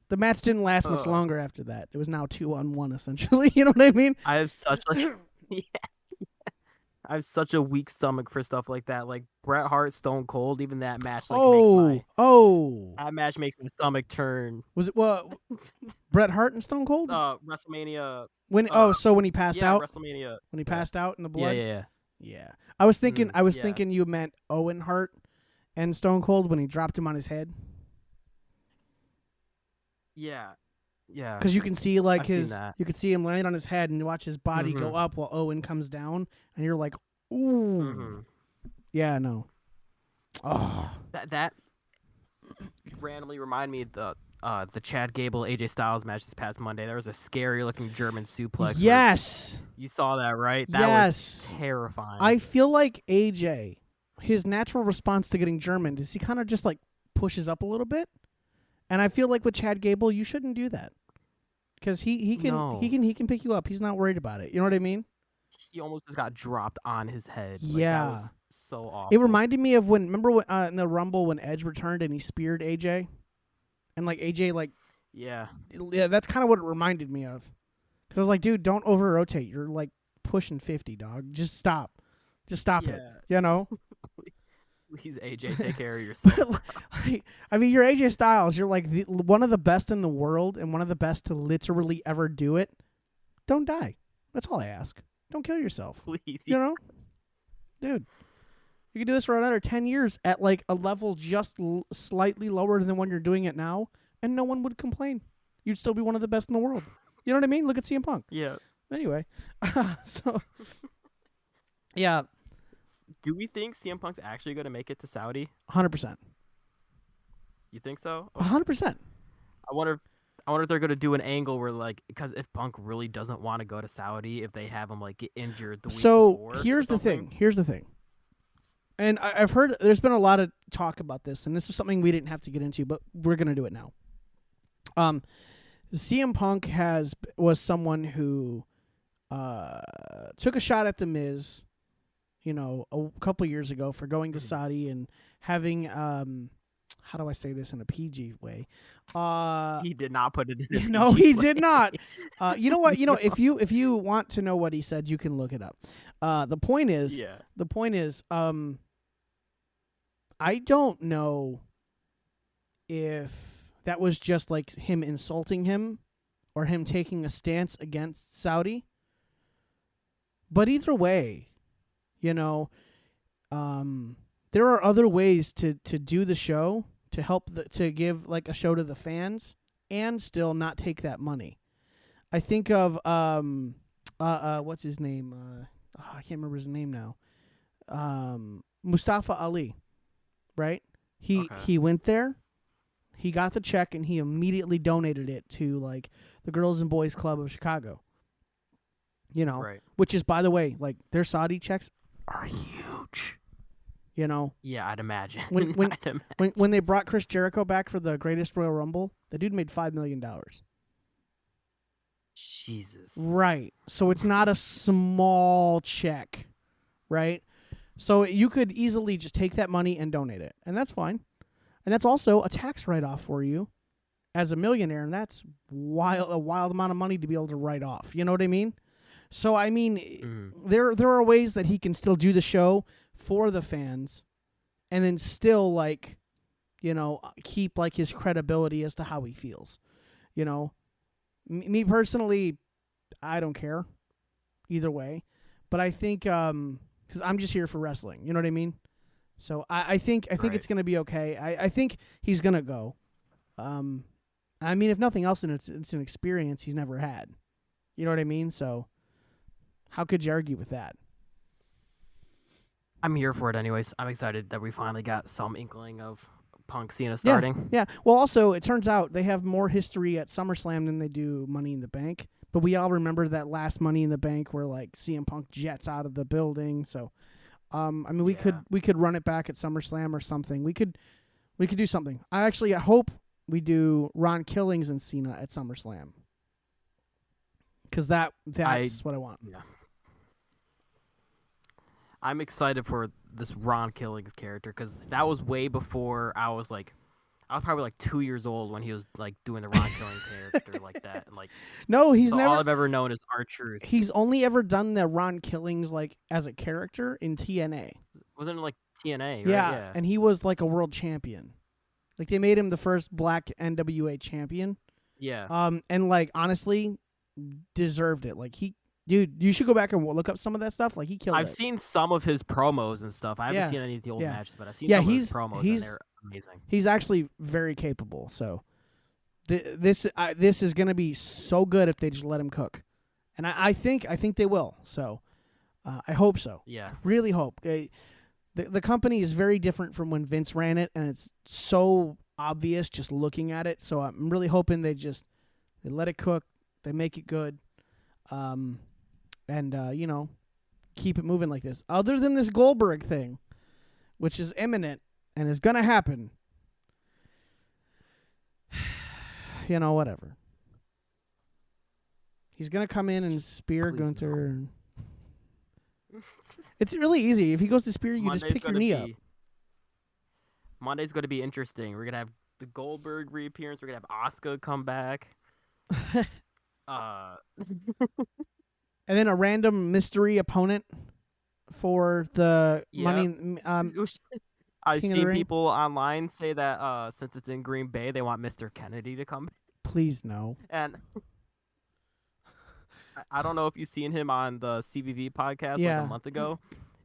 The match didn't last much longer after that. It was now 2-on-1 essentially. You know what I mean? I have such I have such a weak stomach for stuff like that. Like Bret Hart, Stone Cold, even that match that match makes my stomach turn. Was it Bret Hart and Stone Cold? WrestleMania. When when he passed out? WrestleMania. When he passed out in the blood? Yeah. I was thinking thinking you meant Owen Hart and Stone Cold when he dropped him on his head. Yeah. Because you can see like I've seen that. you can see him laying on his head and you watch his body go up while Owen comes down, and you're like, ooh, yeah, no. Oh, That randomly reminded me of the Chad Gable AJ Styles match this past Monday. There was a scary looking German suplex. Yes, You saw that, right? That was terrifying. I feel like AJ, his natural response to getting German is he kind of just like pushes up a little bit. And I feel like with Chad Gable, you shouldn't do that, because he can pick you up. He's not worried about it. You know what I mean? He almost just got dropped on his head. Yeah, that was so awful. It reminded me of remember when, in the Rumble when Edge returned and he speared AJ, and like AJ like yeah, that's kind of what it reminded me of. Because I was like, dude, don't over rotate. You're like pushing 50, dog. Just stop it. You know. Please, AJ, take care of yourself. I mean, you're AJ Styles. You're like one of the best in the world and one of the best to literally ever do it. Don't die. That's all I ask. Don't kill yourself. Please. You know? Dude, you can do this for another 10 years at like a level just slightly lower than when you're doing it now, and no one would complain. You'd still be one of the best in the world. You know what I mean? Look at CM Punk. Yeah. Anyway, so, yeah. Do we think CM Punk's actually going to make it to Saudi? 100%. You think so? 100%. I wonder if they're going to do an angle where, like, because if Punk really doesn't want to go to Saudi, if they have him, like, get injured the week before. So here's the thing. And I've heard there's been a lot of talk about this, and this is something we didn't have to get into, but we're going to do it now. CM Punk was someone who took a shot at The Miz, you know, a couple years ago for going to Saudi and having how do I say this in a PG way? He did not put it in. No, he did not. You know what? You know, if you want to know what he said, you can look it up. The point is, I don't know if that was just like him insulting him or him taking a stance against Saudi. But either way, you know, there are other ways to do the show to help to give like a show to the fans and still not take that money. I think of what's his name? I can't remember his name now. Mustafa Ali, right? He went there, he got the check, and he immediately donated it to like the Girls and Boys Club of Chicago. You know, which is, by the way, like their Saudi checks are huge. You know? Yeah, I'd imagine. When they brought Chris Jericho back for the Greatest Royal Rumble, the dude made $5 million. Jesus. Right. So it's not a small check, right? So you could easily just take that money and donate it, and that's fine. And that's also a tax write-off for you as a millionaire, and that's a wild amount of money to be able to write off. You know what I mean? So I mean, there are ways that he can still do the show for the fans, and then still like, keep like his credibility as to how he feels. You know, me personally, I don't care either way, but I think because I'm just here for wrestling. You know what I mean? So I think Right. it's gonna be okay. I think he's gonna go. I mean, if nothing else, it's an experience he's never had. You know what I mean? So how could you argue with that? I'm here for it anyways. I'm excited that we finally got some inkling of Punk Cena starting. Yeah. Well, also, it turns out they have more history at SummerSlam than they do Money in the Bank. But we all remember that last Money in the Bank where like CM Punk jets out of the building. So, I mean, we could run it back at SummerSlam or something. We could do something. I hope we do Ron Killings and Cena at SummerSlam. Because that's what I want. Yeah. I'm excited for this Ron Killings character because that was way before I was probably like 2 years old when he was like doing the Ron Killings character like that, and like No, he's all never. I've ever known is R-Truth. He's only ever done the Ron Killings like as a character in TNA. Wasn't it like TNA? Right? Yeah, and he was like a world champion. Like they made him the first black NWA champion. Yeah. And like honestly, deserved it. Like dude, you should go back and look up some of that stuff. Like he killed it. I've seen some of his promos and stuff. I haven't Yeah. seen any of the old Yeah. matches, but I've seen Yeah, some of his promos and they're amazing. He's actually very capable. So this is going to be so good if they just let him cook, and I think they will. So I hope so. Yeah. Really hope. The company is very different from when Vince ran it, and it's so obvious just looking at it. So I'm really hoping they let it cook, they make it good, and keep it moving like this. Other than this Goldberg thing, which is imminent and is gonna happen, whatever. He's gonna come in and spear Please Gunther. It's really easy. If he goes to spear you, just pick your knee up. Monday's going to be interesting. We're going to have the Goldberg reappearance. We're going to have Asuka come back. And then a random mystery opponent for the money. I've King of the seen Ring? people online say that since it's in Green Bay, they want Mr. Kennedy to come. Please no. And I don't know if you've seen him on the CVV podcast Yeah. like a month ago.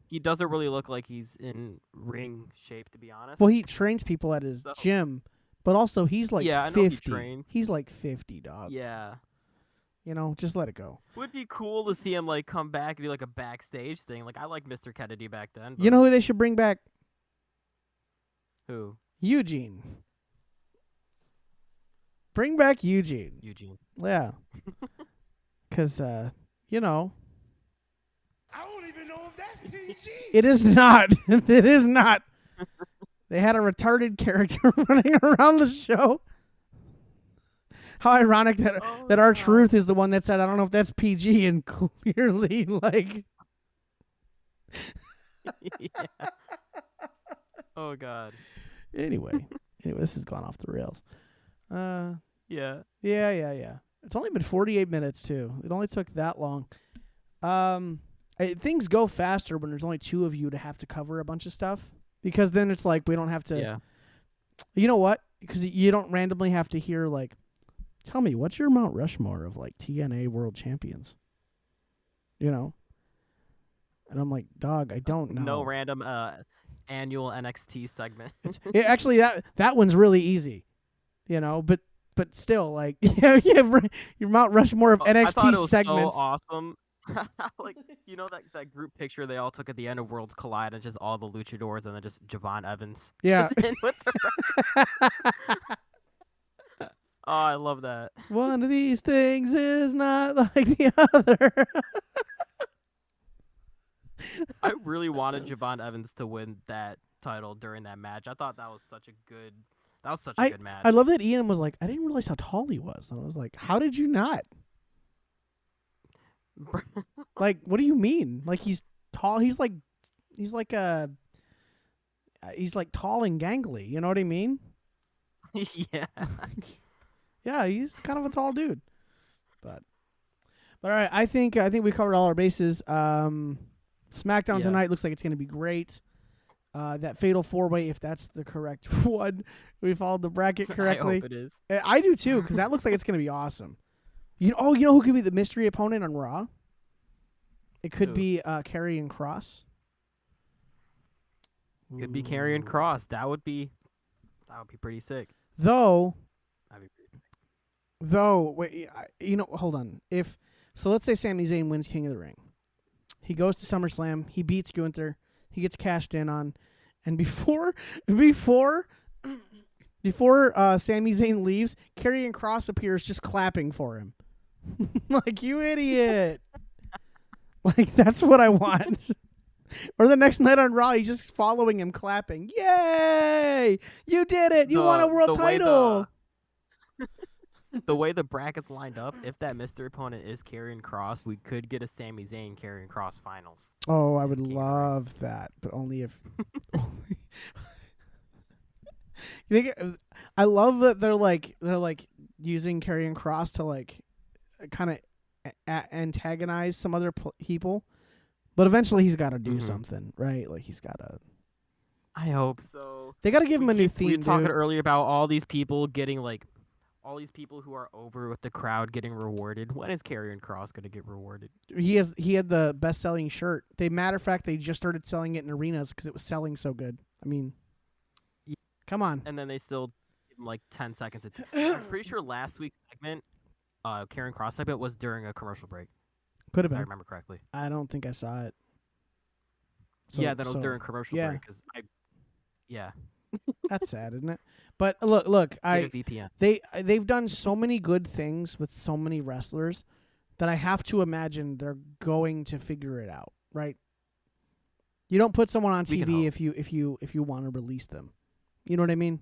He doesn't really look like he's in ring shape, to be honest. Well, he trains people at his gym, but also he's like Yeah, I know 50. he trains. He's like 50, dog. Yeah. Just let it go. Would be cool to see him like come back and do like a backstage thing. Like I like Mr. Kennedy back then. You know who they should bring back? Who? Eugene. Bring back Eugene. Eugene. Yeah. Because, I don't even know if that's PG. it is not. It is not. They had a retarded character running around the show. How ironic that R-Truth is the one that said, I don't know if that's PG, and clearly, like... Yeah. Oh, God. Anyway, this has gone off the rails. Yeah. Yeah. It's only been 48 minutes, too. It only took that long. Things go faster when there's only two of you to have to cover a bunch of stuff. Because then it's like we don't have to... Yeah. You know what? Because you don't randomly have to hear, like, tell me, what's your Mount Rushmore of, like, TNA World Champions? And I'm like, dog, I don't know. No random annual NXT segment. Actually, that one's really easy. But still, like, your Mount Rushmore of NXT I thought it was segments. so awesome. Like, that group picture they all took at the end of Worlds Collide, and just all the luchadors, and then just Javon Evans. Yeah. Just in with the Oh, I love that. One of these things is not like the other. I really wanted Javon Evans to win that title during that match. I thought that was such a good good match. I love that Ian was like, I didn't realize how tall he was. And I was like, how did you not? Like, what do you mean? Like, he's tall. He's like tall and gangly. You know what I mean? Yeah. Yeah, he's kind of a tall dude. But all right, I think we covered all our bases. SmackDown Yeah. tonight looks like it's going to be great. That fatal 4-way, if that's the correct one, we followed the bracket correctly. I hope it is. I do too, because that looks like it's going to be awesome. You know who could be the mystery opponent on Raw? It could Who? be Karrion Kross. Could be Karrion Kross. That would be pretty sick. Though, That'd be pretty sick. wait, hold on. Let's say Sami Zayn wins King of the Ring. He goes to SummerSlam. He beats Gunther. He gets cashed in on, and before Sami Zayn leaves, Karrion Kross appears just clapping for him. Like, you idiot. Like, that's what I want. Or the next night on Raw, he's just following him, clapping. Yay! You did it! You won a world title! The way the brackets lined up, if that mystery opponent is Karrion Kross, we could get a Sami Zayn Karrion Kross finals. Oh, I would love that, but only if. You think? I love that they're like using Karrion Kross to like kind of antagonize some other people, but eventually he's got to do something, right? Like, he's got to. I hope so. They got to give him a new theme. We were talking dude. earlier about all these people getting all these people who are over with the crowd getting rewarded. When is Karrion Kross going to get rewarded? He had the best selling shirt. Matter of fact, they just started selling it in arenas because it was selling so good. I mean, come on. And then they still give him like 10 seconds. I'm pretty sure last week's segment, Karrion Kross segment, was during a commercial break. Could have If I been. remember correctly. I don't think I saw it. Yeah, that was during commercial yeah. break. Yeah. That's sad, isn't it? But look, Get a VPN. they've done so many good things with so many wrestlers that I have to imagine they're going to figure it out, right? You don't put someone on TV if you want to release them. You know what I mean?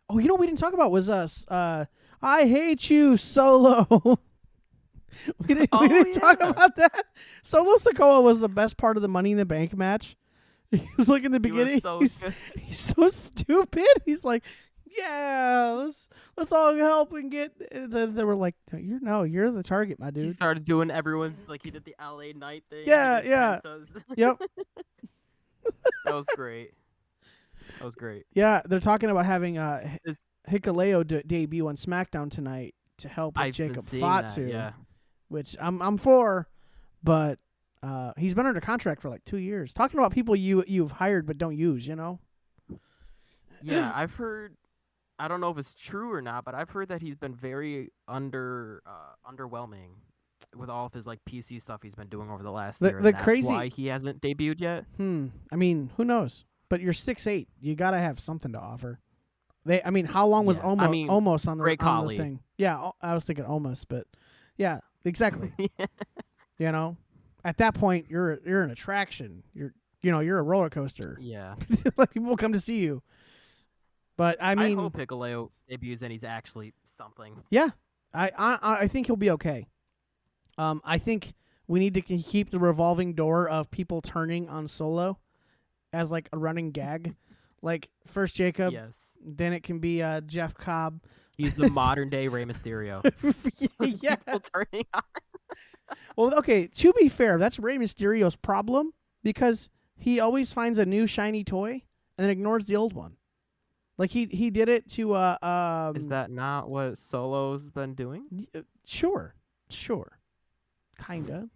Oh, what we didn't talk about was I Hate You Solo. we didn't talk about that. Solo Sikoa was the best part of the Money in the Bank match. He's like in the beginning. He's so stupid. He's like, yeah, let's all help and get. They were like, you're the target, my dude. He started doing everyone's he did the LA Knight thing. Yeah. Yep. That was great. Yeah, they're talking about having Hikuleo debut on SmackDown tonight to help with Jacob Fatu, yeah. which I'm for, but he's been under contract for like 2 years. Talking about people you've hired but don't use, Yeah, I've heard. I don't know if it's true or not, but I've heard that he's been very underwhelming with all of his PC stuff he's been doing over the last year. The and crazy that's why he hasn't debuted yet. I mean, who knows? But you're 6'8". You gotta have something to offer. How long was almost on the thing? Yeah, I was thinking almost, but yeah, exactly. At that point, you're an attraction. You're a roller coaster. Yeah. Like, people come to see you. But I hope Hikuleo debuts and he's actually something. Yeah, I think he'll be okay. I think we need to keep the revolving door of people turning on Solo as like a running gag. Like, first Jacob, yes. Then it can be Jeff Cobb. He's the modern day Rey Mysterio. Yeah. People turning on. Well, okay, to be fair, that's Rey Mysterio's problem because he always finds a new shiny toy and then ignores the old one. Like, he did it to Is that not what Solo's been doing? Sure. Kinda.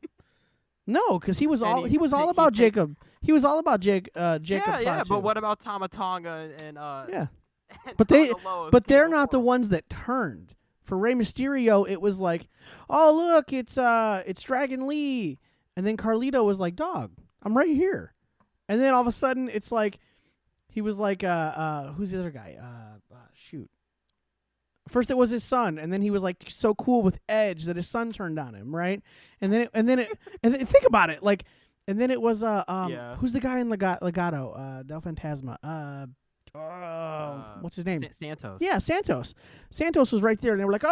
No, because he was all about Jacob. He was all about Jacob. Yeah, but what about Tama Tonga and yeah. and But they're not the ones that turned. For Rey Mysterio, it was like, oh look, it's Dragon Lee, and then Carlito was like, dog, I'm right here, and then all of a sudden it's like, he was like, who's the other guy? Shoot. First it was his son, and then he was like so cool with Edge that his son turned on him, right? And then think about it, like, and then it was who's the guy in Legato? Del Fantasma. What's his name? Santos. Yeah, Santos. Santos was right there, and they were like,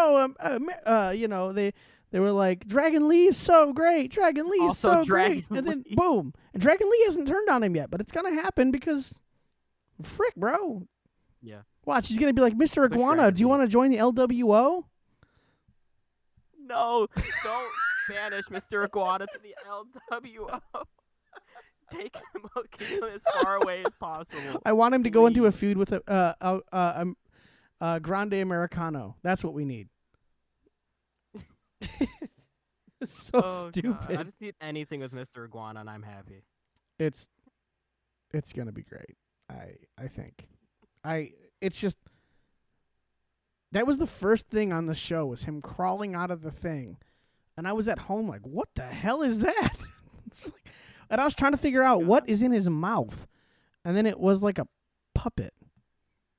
They were like, Dragon Lee is so great. Dragon Lee is Also so Dragon great. And then Lee. boom. And Dragon Lee hasn't turned on him yet, but it's gonna happen because frick, bro. Yeah. Watch, he's gonna be like, Mr. Push Iguana, Dragon do you Lee. want to join the LWO? No, don't banish Mr. Iguana to the LWO. Keep him as far away as possible. I want him to go into a Please. feud with a Grande Americano. That's what we need. It's so Oh, stupid. God. I just need anything with Mr. Iguana, and I'm happy. It's gonna be great. I think. It's just that was the first thing on the show was him crawling out of the thing, and I was at home like, what the hell is that? It's like, and I was trying to figure out what is in his mouth, and then it was like a puppet.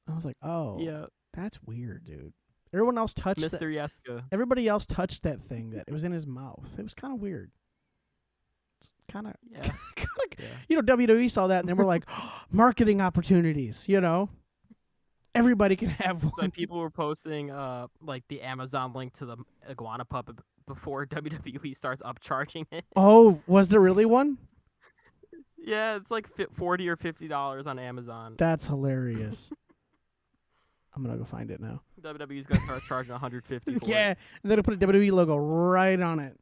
I was like, oh, Yeah, that's weird, dude. Everyone else touched Mr. Yeska. Everybody else touched that thing that it was in his mouth. It was kind of weird. Kind of, Yeah. Yeah. you know, WWE saw that and they were like, marketing opportunities. You know, everybody can have one. Like people were posting like the Amazon link to the iguana puppet before WWE starts upcharging it. Oh, was there really one? Yeah, it's like $40 or $50 on Amazon. That's hilarious. I'm gonna go find it now. WWE's gonna start charging $150 for Yeah, it. and then they put a WWE logo right on it.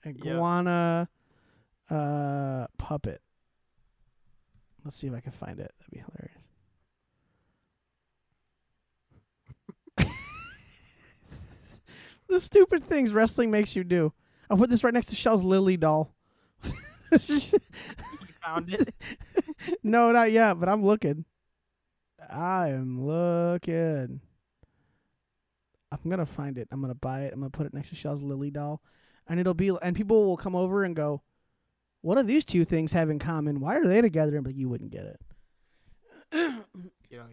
Iguana puppet. Let's see if I can find it. That'd be hilarious. The stupid things wrestling makes you do. I'll put this right next to Shell's Lily doll. You found it. No, not yet, but I'm looking. I am looking. I'm gonna find it. I'm gonna buy it. I'm gonna put it next to Shell's Lily doll, and and people will come over and go, "What do these two things have in common? Why are they together?" And you wouldn't get it.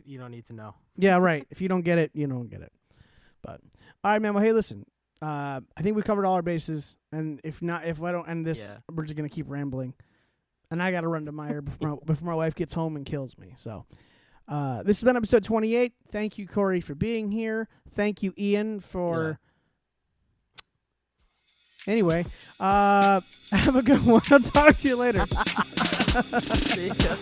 You don't need to know. Yeah, right. If you don't get it, you don't get it. But all right, man. Well, hey, listen. I think we covered all our bases, and if I don't end this, we're just gonna keep rambling. And I gotta run to Meyer before my wife gets home and kills me. So. This has been episode 28. Thank you, Kory, for being here. Thank you, Ian, for... Yeah. Anyway, have a good one. I'll talk to you later. See ya.